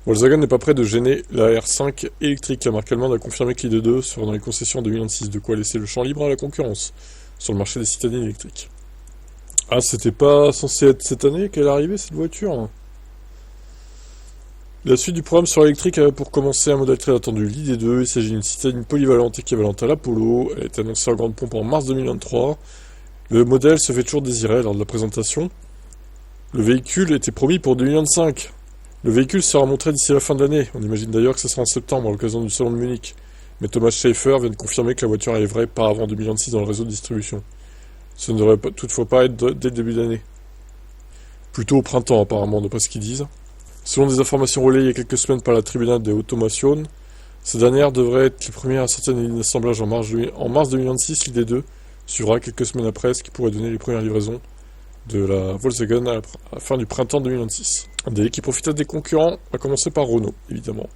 Volkswagen n'est pas prêt de gêner la R5 électrique. La marque allemande a confirmé que l'ID2 sera dans les concessions en 2026, de quoi laisser le champ libre à la concurrence sur le marché des citadines électriques. Ah, c'était pas censé être cette année qu'elle arrivait, cette voiture, hein. La suite du programme sur l'électrique avait pour commencer un modèle très attendu, l'ID2. Il s'agit d'une citadine polyvalente équivalente à l'Apollo. Elle est annoncée en grande pompe en mars 2023. Le modèle se fait toujours désirer lors de la présentation. Le véhicule était promis pour 2025. Le véhicule sera montré d'ici la fin de l'année. On imagine d'ailleurs que ce sera en septembre, à l'occasion du salon de Munich. Mais Thomas Schaeffer vient de confirmer que la voiture arriverait pas avant 2026 dans le réseau de distribution. Ce ne devrait toutefois pas être dès le début d'année. Plutôt au printemps apparemment, d'après ce qu'ils disent. Selon des informations relayées il y a quelques semaines par la Tribunale de Automotion, ces dernières devraient être les premières à sortir une ligne d'assemblage en mars 2026. L'ID2 suivra quelques semaines après, ce qui pourrait donner les premières livraisons de la Volkswagen à la fin du printemps 2026. Un délai qui profite à des concurrents, à commencer par Renault, évidemment.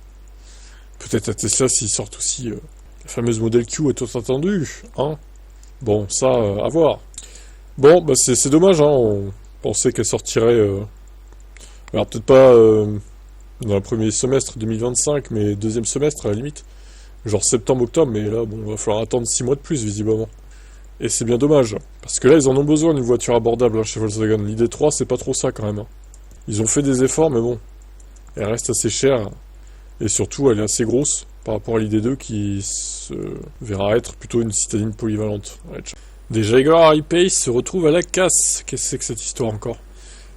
Peut-être à Tesla s'ils sortent aussi la fameuse Model Q est tout attendu, hein. Bon, ça, à voir. Bon, bah c'est dommage, hein, on pensait qu'elle sortirait... alors peut-être pas dans le premier semestre 2025, mais deuxième semestre à la limite. Genre septembre-octobre, mais là, bon, il va falloir attendre 6 mois de plus, visiblement. Et c'est bien dommage, parce que là, ils en ont besoin d'une voiture abordable, hein, chez Volkswagen. L'ID3, c'est pas trop ça, quand même, hein. Ils ont fait des efforts, mais bon, elle reste assez chère, et surtout, elle est assez grosse par rapport à l'ID2 qui se verra être plutôt une citadine polyvalente. Ouais. Des Jaguar I-Pace se retrouvent à la casse. Qu'est-ce que c'est que cette histoire encore?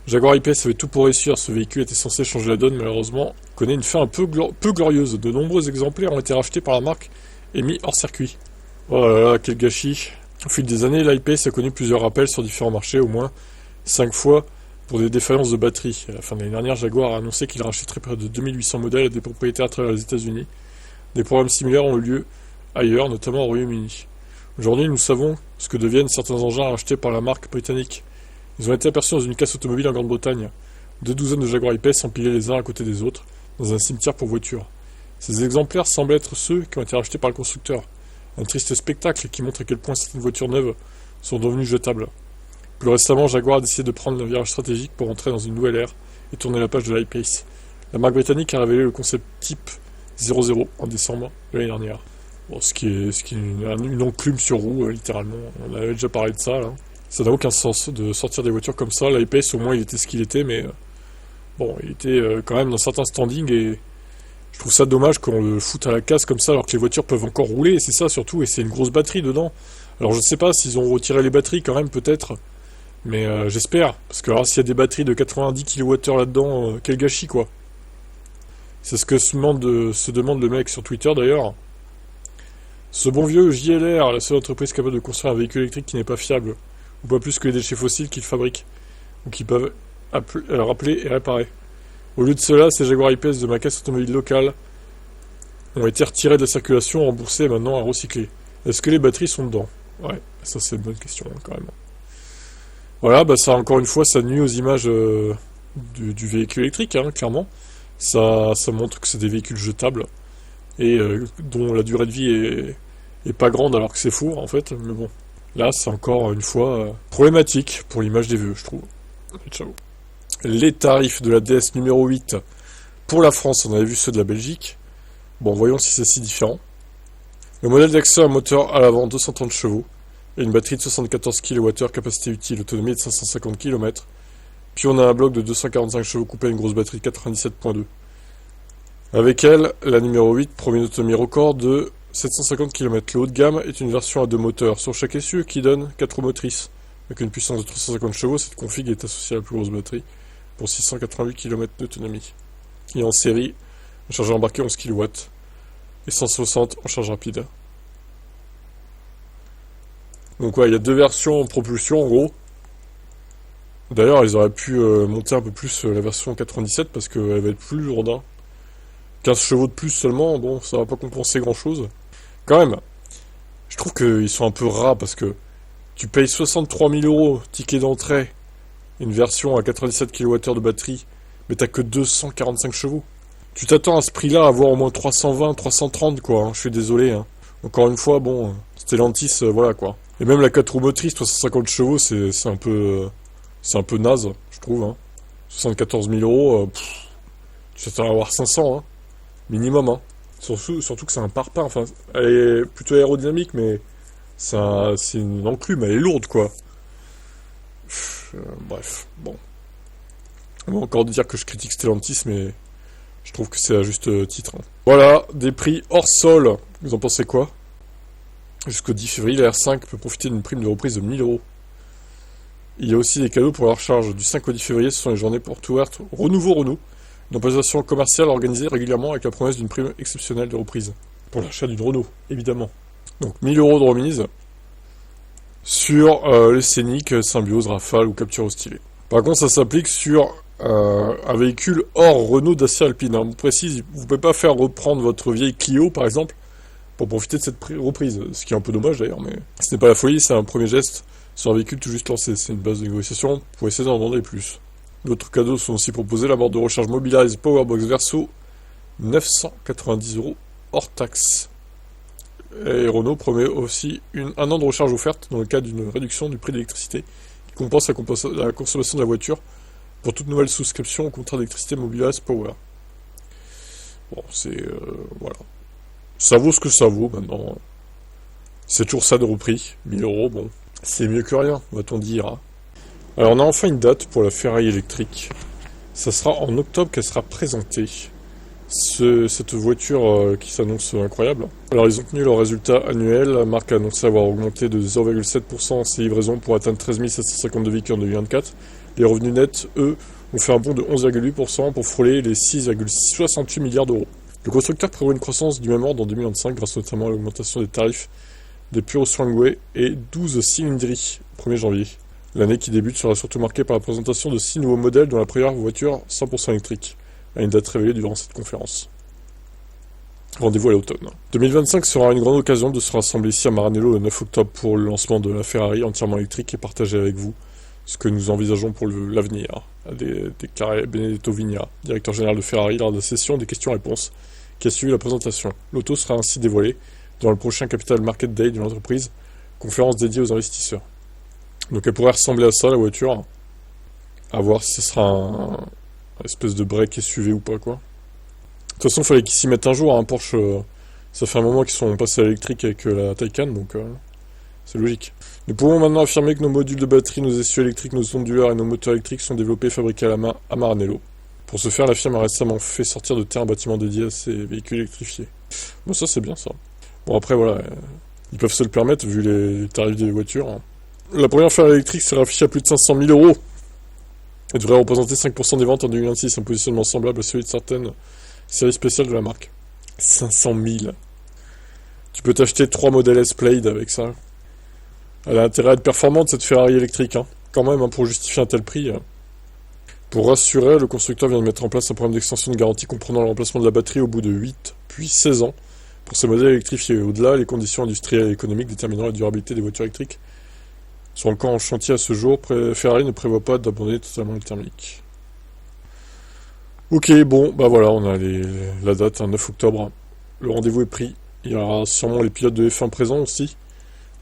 Jaguar I-Pace avait tout pour réussir. Ce véhicule était censé changer la donne, malheureusement. Il connaît une fin un peu glorieuse. De nombreux exemplaires ont été rachetés par la marque et mis hors circuit. Oh là là, quel gâchis. Au fil des années, l'I-Pace a connu plusieurs rappels sur différents marchés, au moins 5 fois, pour des défaillances de batterie. À la fin de l'année dernière, Jaguar a annoncé qu'il rachèterait près de 2800 modèles à des propriétaires à travers les États-Unis. Des programmes similaires ont eu lieu ailleurs, notamment au Royaume-Uni. Aujourd'hui, nous savons ce que deviennent certains engins rachetés par la marque britannique. Ils ont été aperçus dans une casse automobile en Grande-Bretagne. 2 douzaines de Jaguar I-Pace empilés les uns à côté des autres, dans un cimetière pour voitures. Ces exemplaires semblent être ceux qui ont été rachetés par le constructeur. Un triste spectacle qui montre à quel point certaines voitures neuves sont devenues jetables. Plus récemment, Jaguar a décidé de prendre un virage stratégique pour entrer dans une nouvelle ère et tourner la page de l'I-Pace. La marque britannique a révélé le concept type 00 en décembre de l'année dernière. Bon, ce qui est une enclume sur roue, littéralement. On avait déjà parlé de ça, là. Ça n'a aucun sens de sortir des voitures comme ça. L'I-Pace, au moins, il était ce qu'il était, mais bon, il était quand même dans certains standings et je trouve ça dommage qu'on le foute à la casse comme ça alors que les voitures peuvent encore rouler, et c'est ça surtout, et c'est une grosse batterie dedans. Alors je sais pas s'ils ont retiré les batteries quand même, peut-être, mais j'espère, parce que alors s'il y a des batteries de 90 kWh là-dedans, quel gâchis quoi. C'est ce que se demande le mec sur Twitter d'ailleurs. Ce bon vieux JLR, la seule entreprise capable de construire un véhicule électrique qui n'est pas fiable, ou pas plus que les déchets fossiles qu'ils fabriquent, ou qui peuvent rappeler et réparer. Au lieu de cela, ces Jaguar I-Pace de ma caisse automobile locale ont été retirés de la circulation, remboursés et maintenant à recycler. Est-ce que les batteries sont dedans? Ouais, ça c'est une bonne question quand même. Voilà, bah ça encore une fois, ça nuit aux images du véhicule électrique, hein, clairement. Ça montre que c'est des véhicules jetables et dont la durée de vie est pas grande alors que c'est fou en fait. Mais bon, là c'est encore une fois problématique pour l'image des vieux, je trouve. Ciao. Les tarifs de la DS numéro 8 pour la France, on avait vu ceux de la Belgique. Bon, voyons si c'est si différent. Le modèle d'Axo a un moteur à l'avant 230 chevaux et une batterie de 74 kWh, capacité utile, autonomie de 550 km. Puis on a un bloc de 245 chevaux coupé à une grosse batterie de 97.2. Avec elle, la numéro 8 promet une autonomie record de 750 km. Le haut de gamme est une version à 2 moteurs sur chaque essieu qui donne 4 roues motrices. Avec une puissance de 350 chevaux, cette config est associée à la plus grosse batterie pour 688 km d'autonomie. Et en série, un chargeur embarqué 11 kW et 160 en charge rapide. Donc ouais, il y a 2 versions en propulsion en gros. D'ailleurs, ils auraient pu monter un peu plus la version 97 parce qu'elle va être plus lourde, hein. 15 chevaux de plus seulement, bon, ça va pas compenser grand chose. Quand même, je trouve qu'ils sont un peu ras parce que tu payes 63 000 €, ticket d'entrée, une version à 97 kWh de batterie, mais t'as que 245 chevaux. Tu t'attends à ce prix-là à avoir au moins 320, 330 quoi, hein, je suis désolé. Hein. Encore une fois, bon, Stellantis, voilà quoi. Et même la 4 roues motrices, 350 chevaux, c'est un peu naze, je trouve. Hein. 74 000 €, Tu t'attends à avoir 500, hein, minimum, hein. Surtout que c'est un parpaing, enfin, elle est plutôt aérodynamique, mais c'est une enclume, elle est lourde, quoi. Bref, bon. On va encore dire que je critique Stellantis, mais je trouve que c'est à juste titre, hein. Voilà, des prix hors sol. Vous en pensez quoi? Jusqu'au 10 février, la R5 peut profiter d'une prime de reprise de 1000 euros. Il y a aussi des cadeaux pour la recharge. Du 5 au 10 février, ce sont les journées portes ouvertes Renouveau Renault. Une opération commerciale organisée régulièrement avec la promesse d'une prime exceptionnelle de reprise. Pour l'achat d'une Renault, évidemment. Donc 1000 euros de remise sur les Scénic, Symbiose, Rafale ou Capture stylé. Par contre, ça s'applique sur un véhicule hors Renault Dacia Alpine. On précise, vous ne pouvez pas faire reprendre votre vieille Clio, par exemple, pour profiter de cette reprise. Ce qui est un peu dommage d'ailleurs, mais ce n'est pas la folie, c'est un premier geste sur un véhicule tout juste lancé. C'est une base de négociation pour essayer d'en demander plus. D'autres cadeaux sont aussi proposés, la borne de recharge Mobilize Powerbox Verso, 990 euros hors taxe. Et Renault promet aussi un an de recharge offerte dans le cas d'une réduction du prix de l'électricité qui compense la consommation de la voiture pour toute nouvelle souscription au contrat d'électricité Mobilize Power. Bon, voilà. Ça vaut ce que ça vaut maintenant. C'est toujours ça de repris, 1000 euros, bon. C'est mieux que rien, va-t-on dire, hein. Alors on a enfin une date pour la Ferrari électrique. Ça sera en octobre qu'elle sera présentée. Cette voiture qui s'annonce incroyable. Alors ils ont tenu leur résultat annuel. La marque a annoncé avoir augmenté de 0,7% ses livraisons pour atteindre 13 752 véhicules en 2024. Les revenus nets, eux, ont fait un bond de 11,8% pour frôler les 6,68 milliards d'euros. Le constructeur prévoit une croissance du même ordre en 2025 grâce notamment à l'augmentation des tarifs des Puro Swangway et 12 cylindries au 1er janvier. L'année qui débute sera surtout marquée par la présentation de 6 nouveaux modèles dont la première voiture 100% électrique, à une date révélée durant cette conférence. Rendez-vous à l'automne. 2025 sera une grande occasion de se rassembler ici à Maranello le 9 octobre pour le lancement de la Ferrari entièrement électrique et partager avec vous ce que nous envisageons pour l'avenir, a déclaré Benedetto Vigna, directeur général de Ferrari, lors de la session des questions-réponses qui a suivi la présentation. L'auto sera ainsi dévoilée dans le prochain Capital Market Day de l'entreprise, conférence dédiée aux investisseurs. Donc elle pourrait ressembler à ça, la voiture. À voir si ce sera un espèce de break SUV ou pas, quoi. De toute façon, il fallait qu'ils s'y mettent un jour, hein. Porsche, ça fait un moment qu'ils sont passés à l'électrique avec la Taycan, donc c'est logique. Nous pouvons maintenant affirmer que nos modules de batterie, nos essieux électriques, nos onduleurs et nos moteurs électriques sont développés et fabriqués à la main à Maranello. Pour ce faire, la firme a récemment fait sortir de terre un bâtiment dédié à ces véhicules électrifiés. Bon, ça c'est bien ça. Bon, après voilà, ils peuvent se le permettre vu les tarifs des voitures, hein. La première Ferrari électrique sera affichée à plus de 500 000 euros. Elle devrait représenter 5% des ventes en 2026, un positionnement semblable à celui de certaines séries spéciales de la marque. 500 000. Tu peux t'acheter 3 modèles S-Plaid avec ça. Elle a intérêt à être performante cette Ferrari électrique, hein. Quand même, hein, pour justifier un tel prix. Pour rassurer, le constructeur vient de mettre en place un programme d'extension de garantie comprenant le remplacement de la batterie au bout de 8 puis 16 ans pour ces modèles électrifiés. Au-delà, les conditions industrielles et économiques déterminant la durabilité des voitures électriques sont encore en chantier à ce jour. Ferrari ne prévoit pas d'abandonner totalement le thermique. Ok, bon, bah voilà, on a la date, 9 octobre. Le rendez-vous est pris. Il y aura sûrement les pilotes de F1 présents aussi.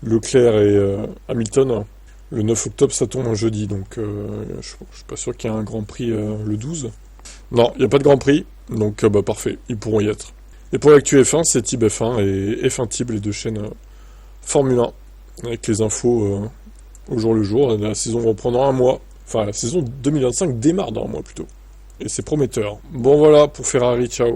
Leclerc et Hamilton. Le 9 octobre, ça tombe un jeudi, donc je suis pas sûr qu'il y ait un Grand Prix le 12. Non, il n'y a pas de Grand Prix, donc bah parfait, ils pourront y être. Et pour l'actu F1, c'est Tib F1 et F1 Tib, les deux chaînes Formule 1, avec les infos au jour le jour. La saison reprend dans un mois. Enfin, la saison 2025 démarre dans un mois plutôt. Et c'est prometteur. Bon voilà, pour Ferrari, ciao.